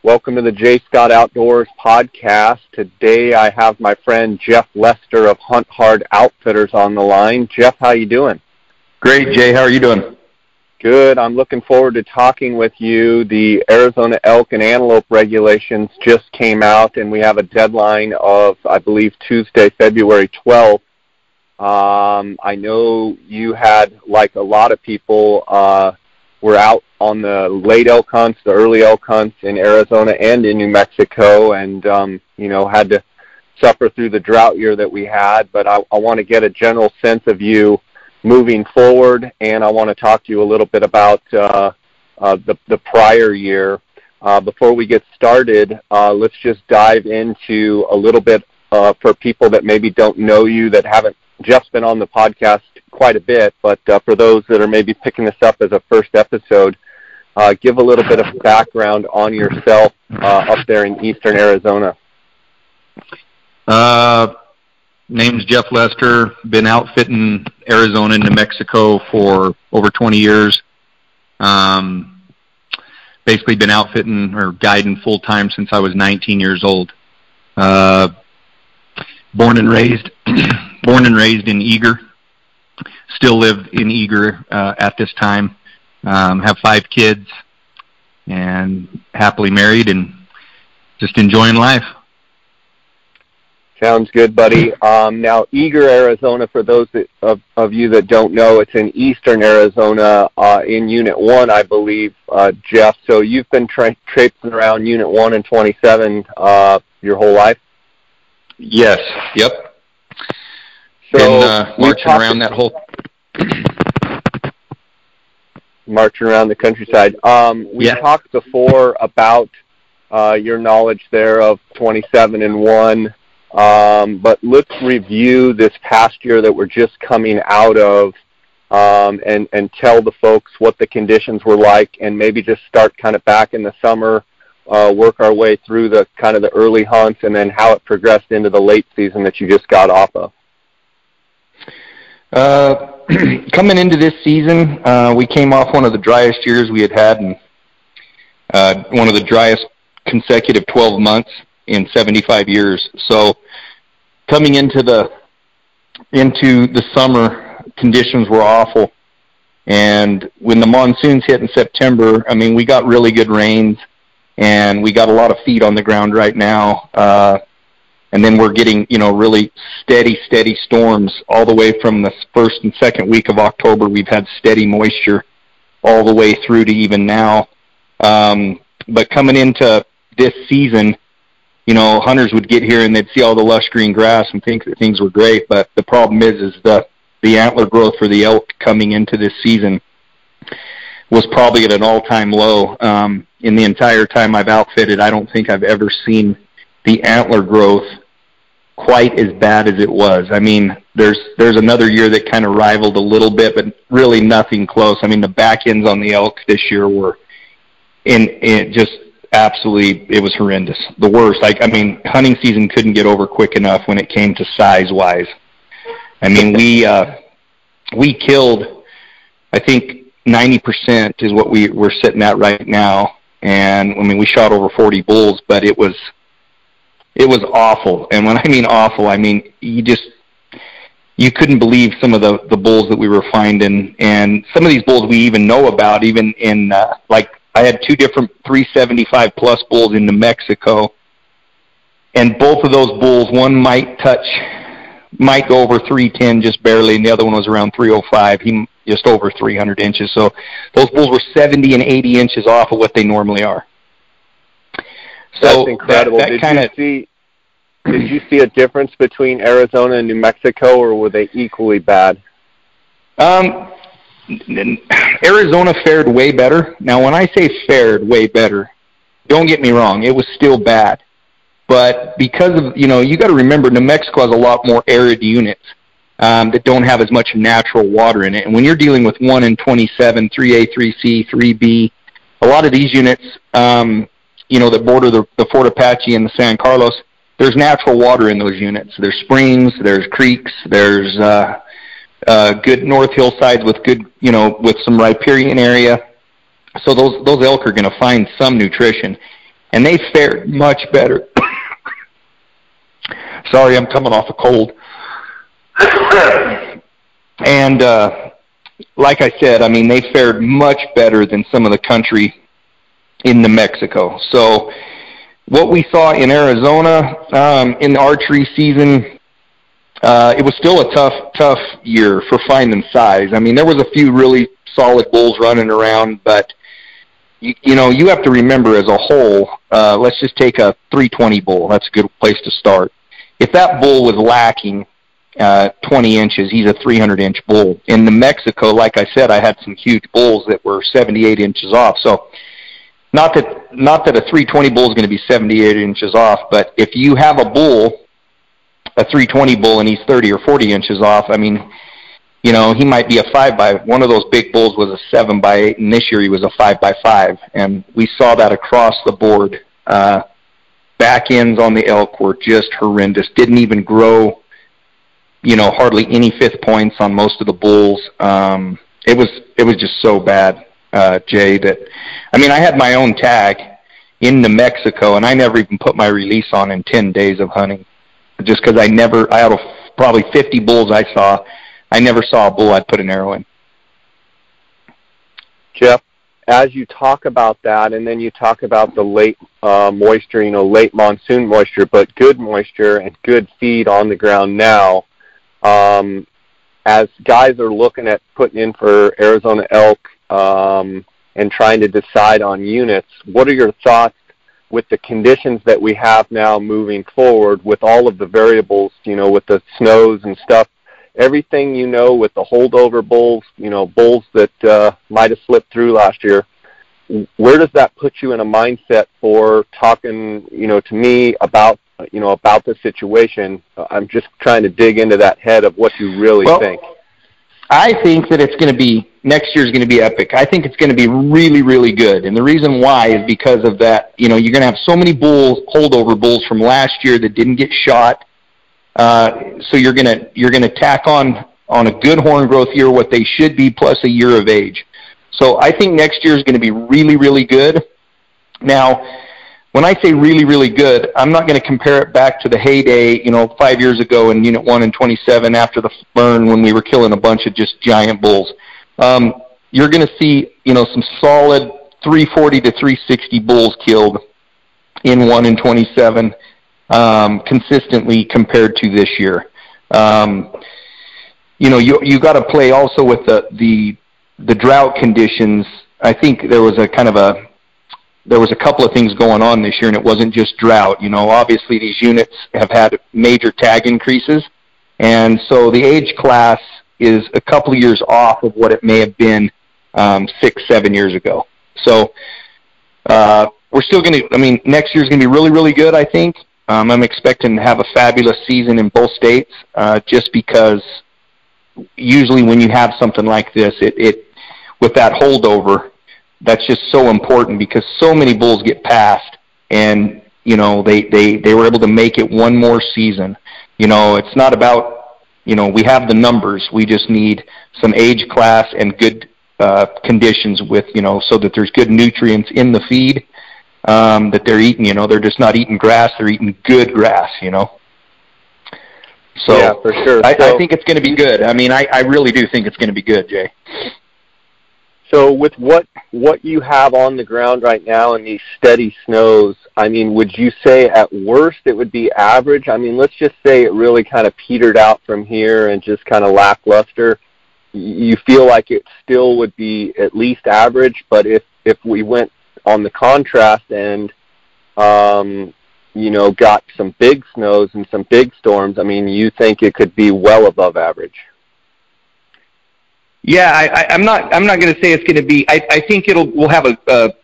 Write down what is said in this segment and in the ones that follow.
Welcome to the J. Scott Outdoors podcast. Today I have my friend Jeff Lester of Hunt Hard Outfitters on the line. Jeff, how you doing? Great, Jay. How are you doing? Good. I'm looking forward to talking with you. The Arizona Elk and Antelope regulations just came out, and we have a deadline of, I believe, Tuesday, February 12th. I know you had, like a lot of people, were out on the late elk hunts, the early elk hunts in Arizona and in New Mexico, and, had to suffer through the drought year that we had. But I want to get a general sense of you moving forward, and I want to talk to you a little bit about the prior year. Before we get started, let's just dive into a little bit for people that maybe don't know you, that haven't. Jeff's been on the podcast quite a bit, but for those that are maybe picking this up as a first episode, give a little bit of background on yourself up there in eastern Arizona. Name's Jeff Lester. Been outfitting Arizona and New Mexico for over 20 years. Basically been outfitting or guiding full-time since I was 19 years old. Born and raised in Eager. Still live in Eager at this time. Have 5 kids and happily married and just enjoying life. Sounds good, buddy. Now, Eager, Arizona, for those of you that don't know, it's in eastern Arizona in Unit 1, I believe, Jeff. So you've been traipsing around Unit 1 and 27 your whole life? Yes. Yep. So been marching around that whole... marching around the countryside. We talked before about your knowledge there of 27 and 1. But let's review this past year that we're just coming out of, and tell the folks what the conditions were like, and maybe just start kind of back in the summer, work our way through the kind of the early hunts, and then how it progressed into the late season that you just got off of. Coming into this season, we came off one of the driest years we had and one of the driest consecutive 12 months in 75 years. So coming into the summer, conditions were awful. And when the monsoons hit in September, I mean, we got really good rains, and we got a lot of feet on the ground right now. And then we're getting, really steady storms all the way from the first and second week of October. We've had steady moisture all the way through to even now. But coming into this season, hunters would get here and they'd see all the lush green grass and think that things were great. But the problem is the antler growth for the elk coming into this season was probably at an all-time low. In the entire time I've outfitted, I don't think I've ever seen the antler growth quite as bad as it was. I mean, there's another year that kind of rivaled a little bit, but really nothing close. I mean, the back ends on the elk this year were in just absolutely, it was horrendous. The worst. I mean, hunting season couldn't get over quick enough when it came to size-wise. I mean, we killed, I think 90% is what we're sitting at right now. And, I mean, we shot over 40 bulls, but it was awful. And when I mean awful, I mean you couldn't believe some of the bulls that we were finding. And some of these bulls we even know about, even in, I had 2 different 375-plus bulls in New Mexico. And both of those bulls, one might go over 310 just barely, and the other one was around 305. He just over 300 inches. So those bulls were 70 and 80 inches off of what they normally are. So that's incredible. Did you see a difference between Arizona and New Mexico, or were they equally bad? Arizona fared way better. Now, when I say fared way better, don't get me wrong, it was still bad. But because of, you got to remember, New Mexico has a lot more arid units that don't have as much natural water in it. And when you're dealing with 1 in 27, 3A, 3C, 3B, a lot of these units, that border the Fort Apache and the San Carlos, there's natural water in those units. There's springs, there's creeks, there's good north hillsides with good, with some riparian area. So those elk are going to find some nutrition. and they fared much better. Sorry, I'm coming off a cold. And like I said, I mean, they fared much better than some of the country in New Mexico. So what we saw in Arizona in the archery season, it was still a tough year for finding size. I mean, there was a few really solid bulls running around, but you know, you have to remember as a whole, let's just take a 320 bull. That's a good place to start. If that bull was lacking 20 inches, he's a 300-inch bull. In New Mexico, like I said, I had some huge bulls that were 78 inches off. So not that a 320 bull is going to be 78 inches off, but if you have a bull, a 320 bull, and he's 30 or 40 inches off, I mean, you know, he might be a 5x. One of those big bulls was a 7x8, and this year he was a 5x5. And we saw that across the board. Back ends on the elk were just horrendous. Didn't even grow, you know, hardly any fifth points on most of the bulls. It was just so bad, Jay, that, I mean, I had my own tag in New Mexico, and I never even put my release on in 10 days of hunting, just because out of probably 50 bulls I never saw a bull I'd put an arrow in. Jeff, as you talk about that, and then you talk about the late moisture, you know, late monsoon moisture, but good moisture and good feed on the ground now, as guys are looking at putting in for Arizona elk and trying to decide on units, what are your thoughts with the conditions that we have now moving forward with all of the variables, you know, with the snows and stuff, everything, you know, with the holdover bulls, you know, bulls that might have slipped through last year, where does that put you in a mindset for talking, you know, to me about, you know, about the situation? I'm just trying to dig into that head of what you really think. I think that next year's going to be epic. I think it's going to be really, really good. And the reason why is because of that, you know, you're going to have so many bulls, holdover bulls from last year that didn't get shot. So you're gonna tack on a good horn growth year what they should be plus a year of age. So I think next year is going to be really, really good. Now, when I say really, really good, I'm not going to compare it back to the heyday, you know, 5 years ago in Unit 1 and 27 after the burn when we were killing a bunch of just giant bulls. You're going to see, you know, some solid 340 to 360 bulls killed in 1 and 27. Consistently compared to this year. You know, you got to play also with the drought conditions. I think there was a couple of things going on this year, and it wasn't just drought. You know, obviously these units have had major tag increases, and so the age class is a couple of years off of what it may have been 6-7 years ago. So we're still going to, I mean, next year's going to be really, really good, I think. I'm expecting to have a fabulous season in both states, just because usually when you have something like this, it with that holdover, that's just so important because so many bulls get passed, and you know they were able to make it one more season. You know, it's not about, you know, we have the numbers. We just need some age class and good conditions with, you know, so that there's good nutrients in the feed. That they're eating, you know, they're just not eating grass, they're eating good grass, you know. So yeah, for sure. I think it's going to be good. I mean, I really do think it's going to be good, Jay. So with what you have on the ground right now in these steady snows, I mean, would you say at worst it would be average? I mean, let's just say it really kind of petered out from here and just kind of lackluster. You feel like it still would be at least average, but if we went on the contrast and, you know, got some big snows and some big storms, I mean, you think it could be well above average? Yeah, I'm not going to say it's going to be. I think we'll have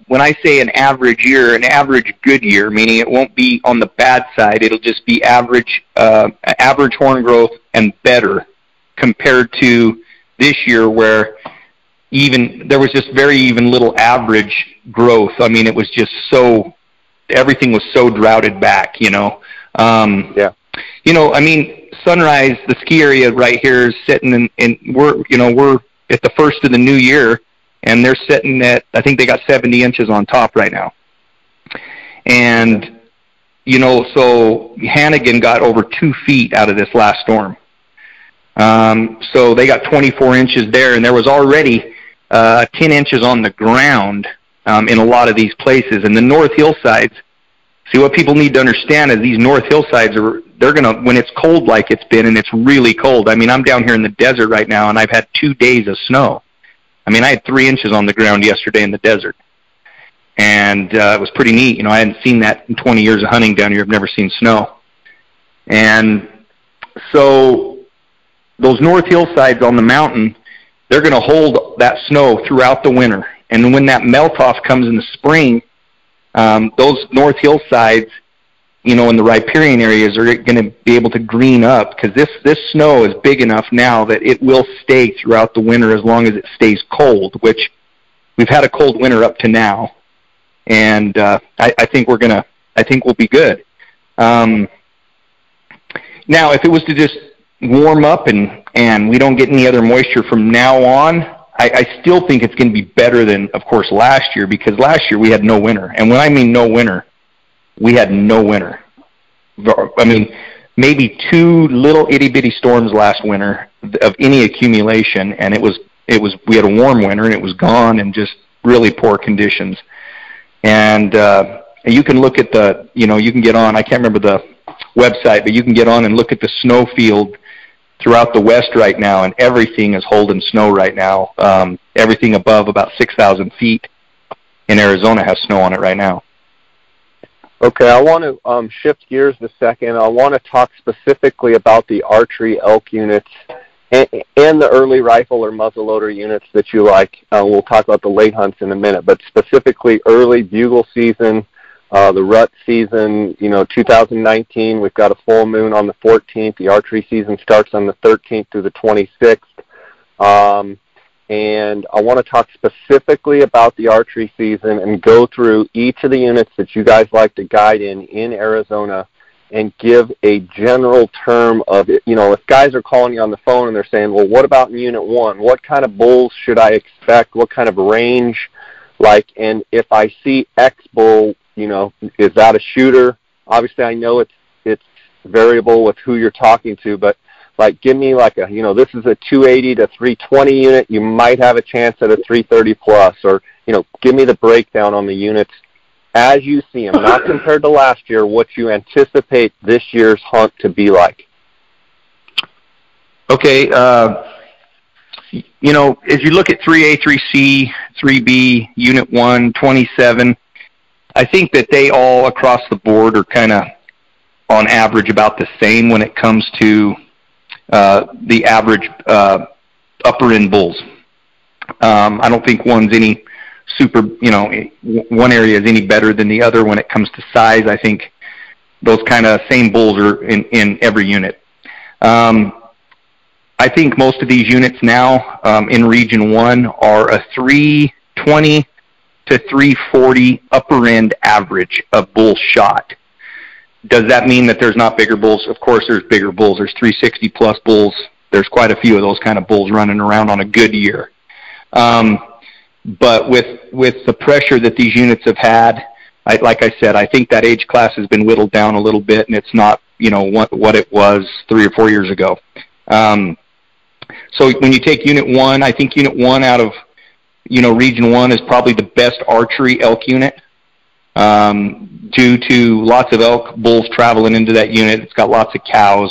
when I say an average year, an average good year, meaning it won't be on the bad side. It'll just be average horn growth and better compared to this year, where there was just very even little average growth. I mean, it was just everything was so droughted back, you know. Yeah. You know, I mean, Sunrise, the ski area right here is sitting we're at the first of the new year, and they're sitting at, I think they got 70 inches on top right now. And And, you know, so Hannigan got over 2 feet out of this last storm. So they got 24 inches there, and there was already 10 inches on the ground in a lot of these places. And the north hillsides, see, what people need to understand is these north hillsides they're going to, when it's cold like it's been, and it's really cold. I mean, I'm down here in the desert right now, and I've had 2 days of snow. I mean, I had 3 inches on the ground yesterday in the desert. And it was pretty neat. You know, I hadn't seen that in 20 years of hunting down here. I've never seen snow. And so those north hillsides on the mountain, they're going to hold that snow throughout the winter. And when that melt-off comes in the spring, those north hillsides, you know, in the riparian areas are going to be able to green up, because this snow is big enough now that it will stay throughout the winter as long as it stays cold, which we've had a cold winter up to now. And I think we'll be good. Now, if it was to just warm up and we don't get any other moisture from now on, I still think it's going to be better than, of course, last year, because last year we had no winter. And when I mean no winter, we had no winter. I mean, maybe 2 little itty-bitty storms last winter of any accumulation, and we had a warm winter, and it was gone, and just really poor conditions. And you can look at you can get on, I can't remember the website, but you can get on and look at the snow field throughout the west right now, and everything is holding snow right now. Everything above about 6,000 feet in Arizona has snow on it right now. Okay, I want to shift gears a second. I want to talk specifically about the archery elk units and the early rifle or muzzleloader units that you like. We'll talk about the late hunts in a minute, but specifically early bugle season, the rut season, 2019, we've got a full moon on the 14th. The archery season starts on the 13th through the 26th. And I want to talk specifically about the archery season and go through each of the units that you guys like to guide in Arizona and give a general term of it. If guys are calling you on the phone and they're saying, well, what about in Unit 1? What kind of bulls should I expect? What kind of range? And if I see X bull, is that a shooter? Obviously, I know it's variable with who you're talking to, but give me this is a 280 to 320 unit. You might have a chance at a 330 plus, or, give me the breakdown on the units as you see them, not compared to last year, what you anticipate this year's hunt to be like. Okay. As you look at 3A, 3C, 3B, Unit 1, 27, I think that they all across the board are kind of on average about the same when it comes to the average upper end bulls. I don't think one's any one area is any better than the other when it comes to size. I think those kind of same bulls are in every unit. I think most of these units now in Region 1 are a 320 to 340 upper end average of bull shot. Does that mean that there's not bigger bulls? Of course there's bigger bulls. There's 360 plus bulls. There's quite a few of those kind of bulls running around on a good year. But with the pressure that these units have had, like I said, I think that age class has been whittled down a little bit, and it's not, what it was 3 or 4 years ago. So when you take Unit 1, I think Unit 1 out of, Region 1 is probably the best archery elk unit. Due to lots of elk bulls traveling into that unit. It's got lots of cows.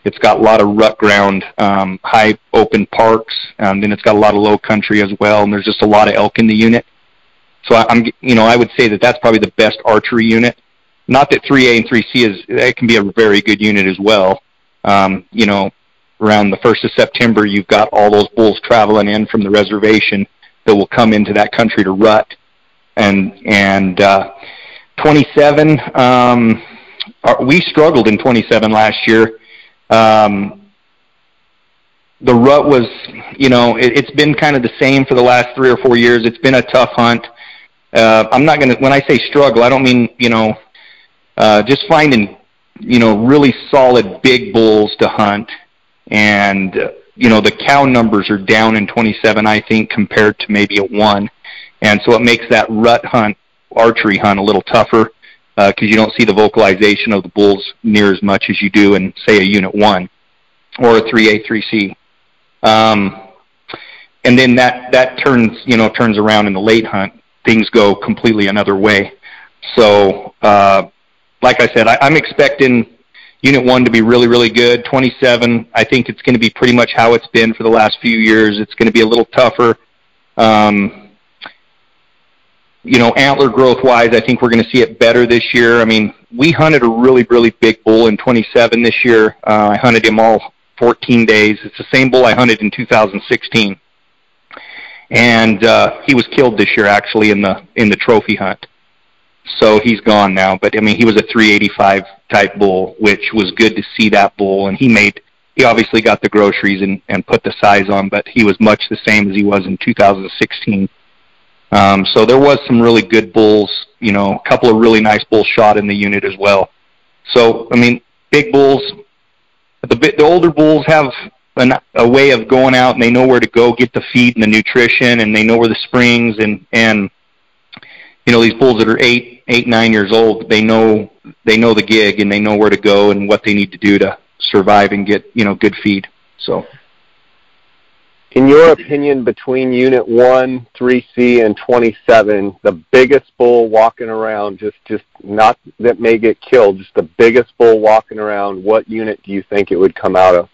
It's got a lot of rut ground, high open parks, and then it's got a lot of low country as well, and there's just a lot of elk in the unit. So I would say that that's probably the best archery unit. Not that 3A and 3C it can be a very good unit as well. Around the 1st of September, you've got all those bulls traveling in from the reservation that will come into that country to rut. And 27, we struggled in 27 last year. The rut was, it's been kind of the same for the last 3 or 4 years. It's been a tough hunt. I'm not going to, when I say struggle, I don't mean, just finding, really solid big bulls to hunt. And, the cow numbers are down in 27, I think, compared to maybe a 1. And so it makes that rut hunt, archery hunt, a little tougher. because you don't see the vocalization of the bulls near as much as you do in, say, a Unit 1 or a 3A, 3C. And then that turns around in the late hunt. Things go completely another way. So, like I said, I'm expecting Unit 1 to be really, really good. 27, I think it's going to be pretty much how it's been for the last few years. It's going to be a little tougher. Antler growth-wise, I think we're going to see it better this year. I mean, we hunted a really, really big bull in 27 this year. I hunted him all 14 days. It's the same bull I hunted in 2016. And he was killed this year, actually, in the trophy hunt. So he's gone now. But, I mean, he was a 385 type bull, which was good to see that bull. And he obviously got the groceries and put the size on, but he was much the same as he was in 2016. So there was some really good bulls, a couple of really nice bulls shot in the unit as well. So, I mean, big bulls, the older bulls have a way of going out, and they know where to go get the feed and the nutrition, and they know where the springs, and these bulls that are 9 years old, they know the gig, and they know where to go and what they need to do to survive and get, good feed. So, in your opinion, between Unit 1, 3C, and 27, the biggest bull walking around, just not that may get killed, just the biggest bull walking around, what unit do you think it would come out of?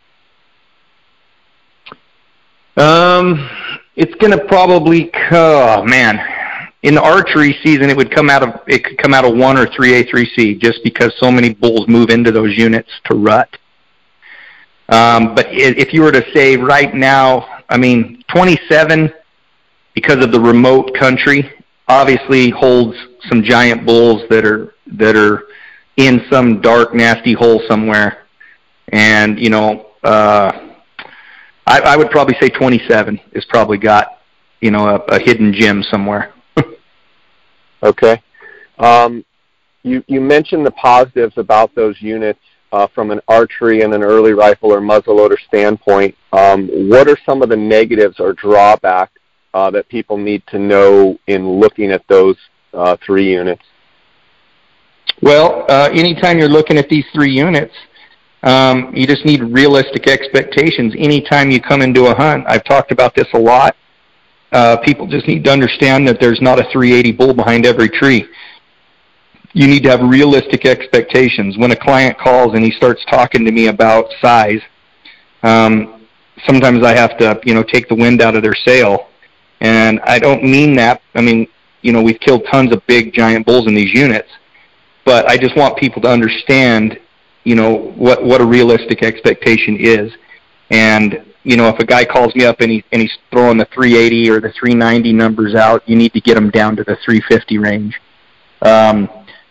It's going to probably, in the archery season, it could come out of 1 or 3A, 3C, just because so many bulls move into those units to rut. But if you were to say right now, I mean, 27, because of the remote country, obviously holds some giant bulls that are in some dark, nasty hole somewhere. And, I would probably say 27 has probably got, a hidden gem somewhere. Okay. You mentioned the positives about those units from an archery and an early rifle or muzzleloader standpoint. What are some of the negatives or drawbacks that people need to know in looking at those 3 units? Well, anytime you're looking at these 3 units, you just need realistic expectations anytime you come into a hunt. I've talked about this a lot. People just need to understand that there's not a 380 bull behind every tree. You need to have realistic expectations. When a client calls and he starts talking to me about size, sometimes I have to, take the wind out of their sail. And I don't mean that. I mean, we've killed tons of big, giant bulls in these units. But I just want people to understand, what a realistic expectation is. And, if a guy calls me up and he's throwing the 380 or the 390 numbers out, you need to get them down to the 350 range.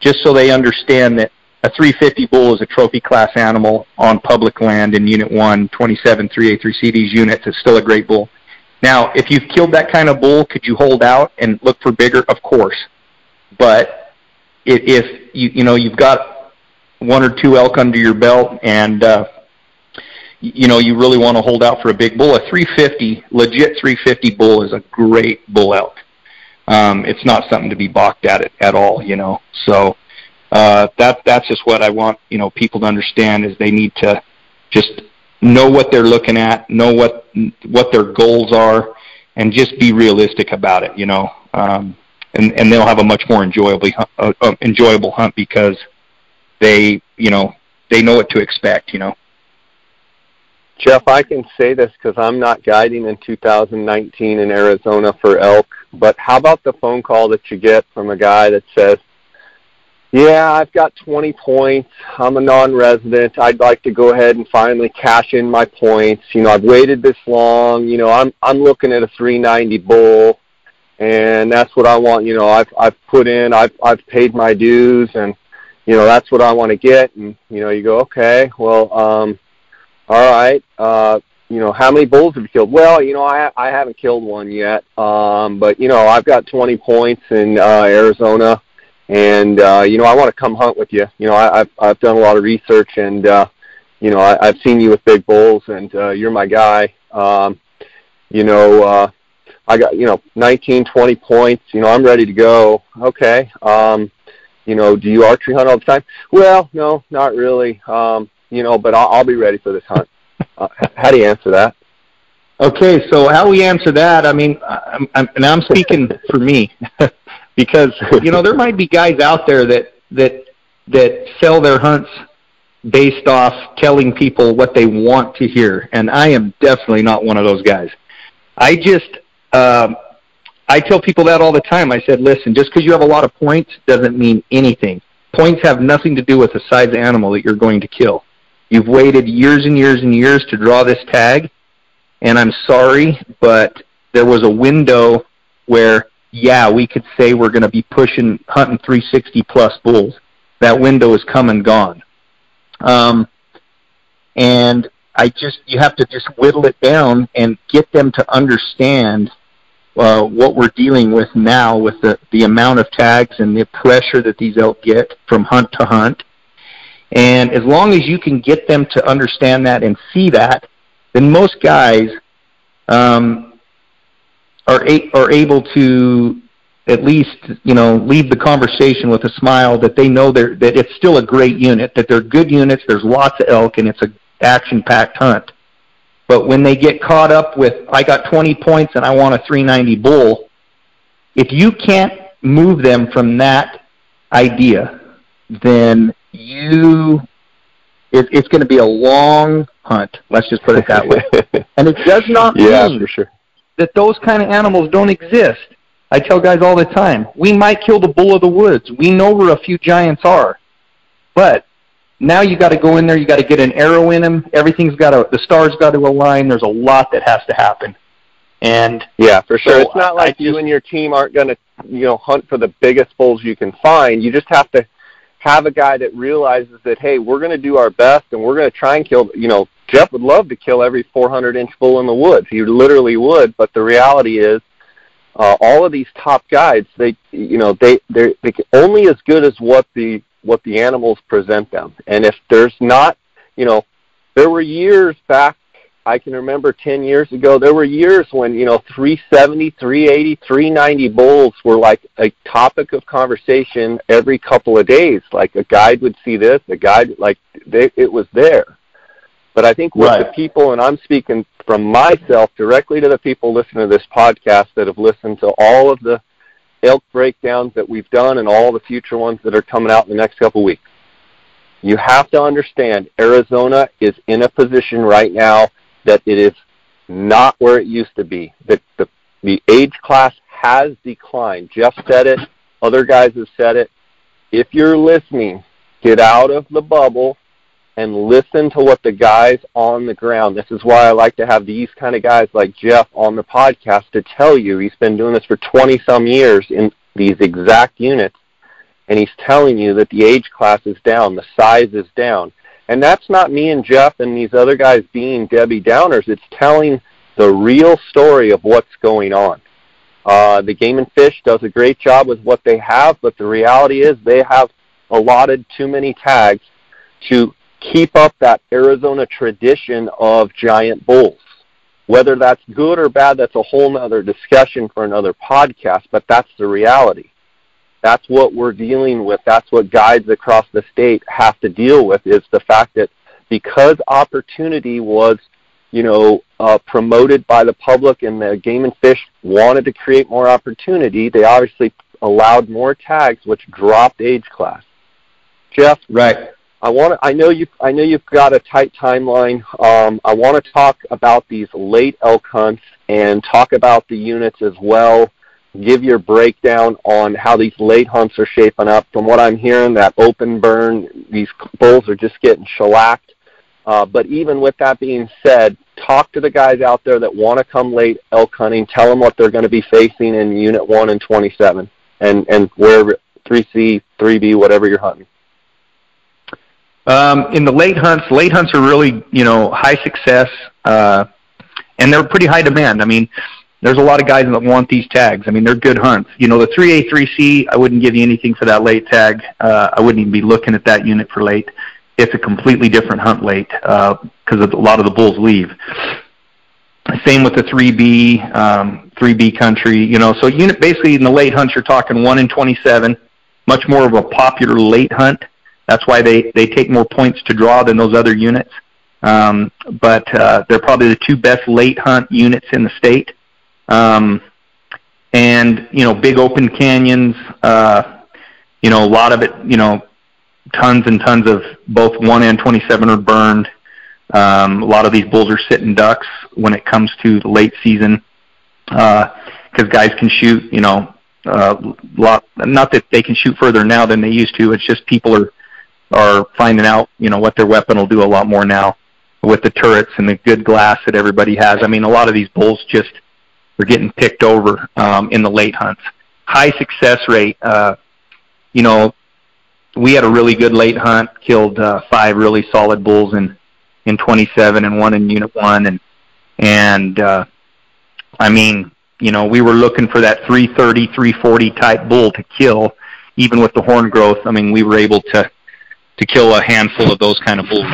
Just so they understand that a 350 bull is a trophy class animal on public land in Unit 1, 27, 3A, 3C. These units is still a great bull. Now, if you've killed that kind of bull, could you hold out and look for bigger? Of course. But if you've got 1 or 2 elk under your belt and, you really want to hold out for a big bull, a 350, legit 350 bull is a great bull elk. It's not something to be balked at all, So that's just what I want, people to understand is they need to just know what they're looking at, know what their goals are, and just be realistic about it, and they'll have a much more enjoyable hunt because they know what to expect, Jeff, I can say this because I'm not guiding in 2019 in Arizona for elk, but how about the phone call that you get from a guy that says, yeah, I've got 20 points, I'm a non-resident, I'd like to go ahead and finally cash in my points, I've waited this long, I'm looking at a 390 bull, and that's what I want, I've put in, I've paid my dues, and, that's what I want to get, and, you go, okay, well, all right, how many bulls have you killed? Well, I haven't killed one yet, but, I've got 20 points in Arizona, and, I want to come hunt with you. I've done a lot of research, and, I've seen you with big bulls, and you're my guy. I got, 19, 20 points. I'm ready to go. Okay. do you archery hunt all the time? Well, no, not really. But I'll be ready for this hunt. How do you answer that? Okay, so how we answer that, I mean, I'm speaking for me, because, there might be guys out there that sell their hunts based off telling people what they want to hear, and I am definitely not one of those guys. I tell people that all the time. I said, listen, just because you have a lot of points doesn't mean anything. Points have nothing to do with the size of animal that you're going to kill. You've waited years and years and years to draw this tag, and I'm sorry, but there was a window where, we could say we're going to be hunting 360-plus bulls. That window is come and gone. And you have to just whittle it down and get them to understand what we're dealing with now with the amount of tags and the pressure that these elk get from hunt to hunt. And as long as you can get them to understand that and see that, then most guys are able to at least leave the conversation with a smile, that they know that it's still a great unit, that they're good units, there's lots of elk, and it's a action-packed hunt. But when they get caught up with, I got 20 points and I want a 390 bull, if you can't move them from that idea, then it's going to be a long hunt. Let's just put it that way. And it does not mean for sure that those kind of animals don't exist. I tell guys all the time, we might kill the bull of the woods. We know where a few giants are. But now you got to go in there, you got to get an arrow in them. The stars got to align. There's a lot that has to happen. And for sure. So it's not like you and your team aren't going to, hunt for the biggest bulls you can find. You just have to have a guy that realizes that, hey, we're going to do our best and we're going to try and kill, Jeff would love to kill every 400-inch bull in the woods. He literally would, but the reality is all of these top guides, they're only as good as what the animals present them. And if there's not, there were years back, I can remember 10 years ago, there were years when, 370, 380, 390 bulls were like a topic of conversation every couple of days. Like a guide would see this, it was there. But I think with the people, and I'm speaking from myself directly to the people listening to this podcast that have listened to all of the elk breakdowns that we've done and all the future ones that are coming out in the next couple of weeks. You have to understand Arizona is in a position right now that it is not where it used to be. That the age class has declined. Jeff said it. Other guys have said it. If you're listening, get out of the bubble and listen to what the guys on the ground. This is why I like to have these kind of guys like Jeff on the podcast to tell you. He's been doing this for 20-some years in these exact units, and he's telling you that the age class is down, the size is down. And that's not me and Jeff and these other guys being Debbie Downers. It's telling the real story of what's going on. The Game and Fish does a great job with what they have, but the reality is they have allotted too many tags to keep up that Arizona tradition of giant bulls. Whether that's good or bad, that's a whole other discussion for another podcast, but that's the reality. That's what we're dealing with. That's what guides across the state have to deal with, is the fact that because opportunity was, promoted by the public and the Game and Fish wanted to create more opportunity, they obviously allowed more tags, which dropped age class. Jeff, right. I know you've got a tight timeline. I want to talk about these late elk hunts and talk about the units as well. Give your breakdown on how these late hunts are shaping up. From what I'm hearing, that open burn, these bulls are just getting shellacked. But even with that being said, talk to the guys out there that want to come late elk hunting. Tell them what they're going to be facing in Unit 1 and 27 and wherever, 3C, 3B, whatever you're hunting. In the late hunts are really, high success, and they're pretty high demand. I mean, there's a lot of guys that want these tags. I mean, they're good hunts. The 3A, 3C, I wouldn't give you anything for that late tag. I wouldn't even be looking at that unit for late. It's a completely different hunt late because a lot of the bulls leave. Same with the 3B, 3B country. So unit basically in the late hunts, you're talking 1 in 27. much more of a popular late hunt. That's why they take more points to draw than those other units. But they're probably the 2 best late hunt units in the state. And, big open canyons, a lot of it, tons and tons of both 1 and 27 are burned. A lot of these bulls are sitting ducks when it comes to the late season, because guys can shoot, not that they can shoot further now than they used to. It's just people are finding out, what their weapon will do a lot more now with the turrets and the good glass that everybody has. I mean, a lot of these bulls just are getting picked over in the late hunts. High success rate. We had a really good late hunt, killed 5 really solid bulls in 27 and 1 in Unit 1. And I mean, we were looking for that 330, 340 type bull to kill. Even with the horn growth, I mean, we were able to kill a handful of those kind of bulls,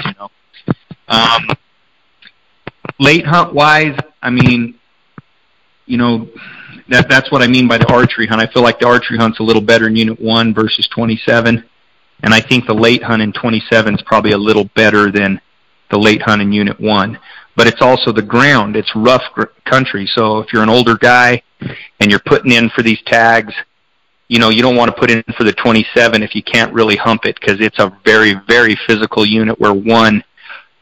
Late hunt wise, I mean, that's what I mean by the archery hunt. I feel like the archery hunt's a little better in Unit 1 versus 27. And I think the late hunt in 27 is probably a little better than the late hunt in Unit 1. But it's also the ground. It's rough country. So if you're an older guy and you're putting in for these tags, you don't want to put in for the 27 if you can't really hump it, because it's a very, very physical unit where 1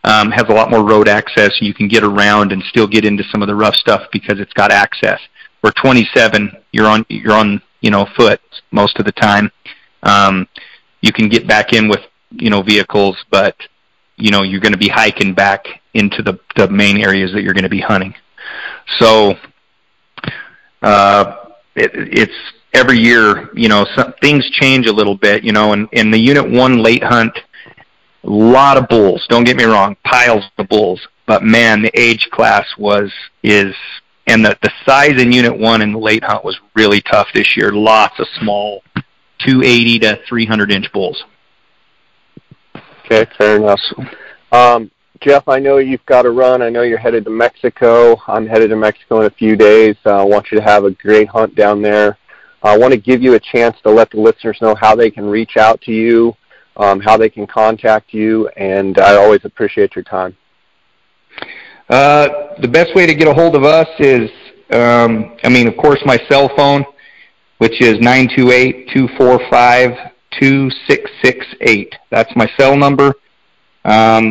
has a lot more road access. You can get around and still get into some of the rough stuff because it's got access. Where 27, you're on foot most of the time. You can get back in with vehicles, but you're going to be hiking back into the main areas that you're going to be hunting. So it's every year, things change a little bit, and in the Unit 1 late hunt, a lot of bulls. Don't get me wrong, piles of bulls. But man, the age class and the size in Unit 1 in the late hunt was really tough this year. Lots of small 280 to 300-inch bulls. Okay, fair enough. Jeff, I know you've got to run. I know you're headed to Mexico. I'm headed to Mexico in a few days. I want you to have a great hunt down there. I want to give you a chance to let the listeners know how they can reach out to you, how they can contact you, and I always appreciate your time. The best way to get a hold of us is, of course, my cell phone, which is 928-245-2668. That's my cell number.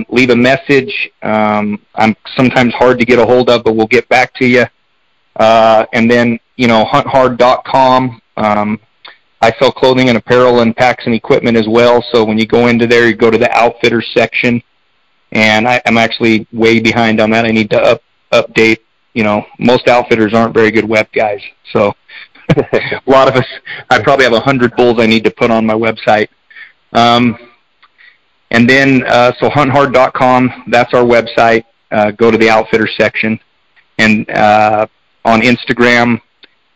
Leave a message. I'm sometimes hard to get a hold of, but we'll get back to you. And then, hunthard.com. I sell clothing and apparel and packs and equipment as well. So when you go into there, you go to the outfitter section. And I'm actually way behind on that. I need to update. Most outfitters aren't very good web guys. So a lot of us, I probably have 100 bulls I need to put on my website. And then, so hunthard.com, that's our website. Go to the outfitter section. And on Instagram,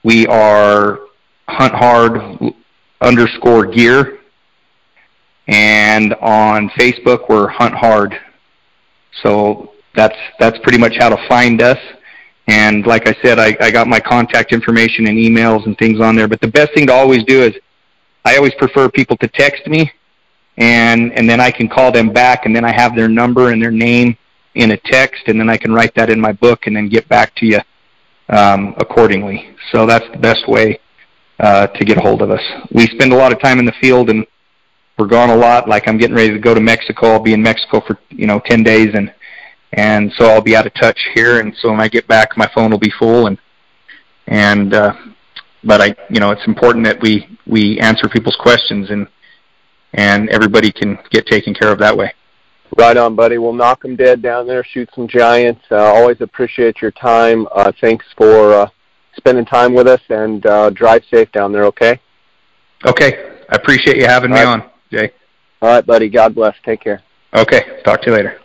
we are hunthard_gear. And on Facebook, we're hunthard. So that's pretty much how to find us. And like I said, I got my contact information and emails and things on there. But the best thing to always do is I always prefer people to text me, and then I can call them back, and then I have their number and their name in a text, and then I can write that in my book and then get back to you accordingly. So that's the best way to get a hold of us. We spend a lot of time in the field, and we're gone a lot. Like I'm getting ready to go to Mexico. I'll be in Mexico for 10 days, and so I'll be out of touch here. And so when I get back, my phone will be full. But it's important that we answer people's questions, and everybody can get taken care of that way. Right on, buddy. We'll knock them dead down there, shoot some giants. Always appreciate your time. Thanks for spending time with us, and drive safe down there, okay? Okay. I appreciate you having me on, Jay. All right, buddy. God bless. Take care. Okay. Talk to you later.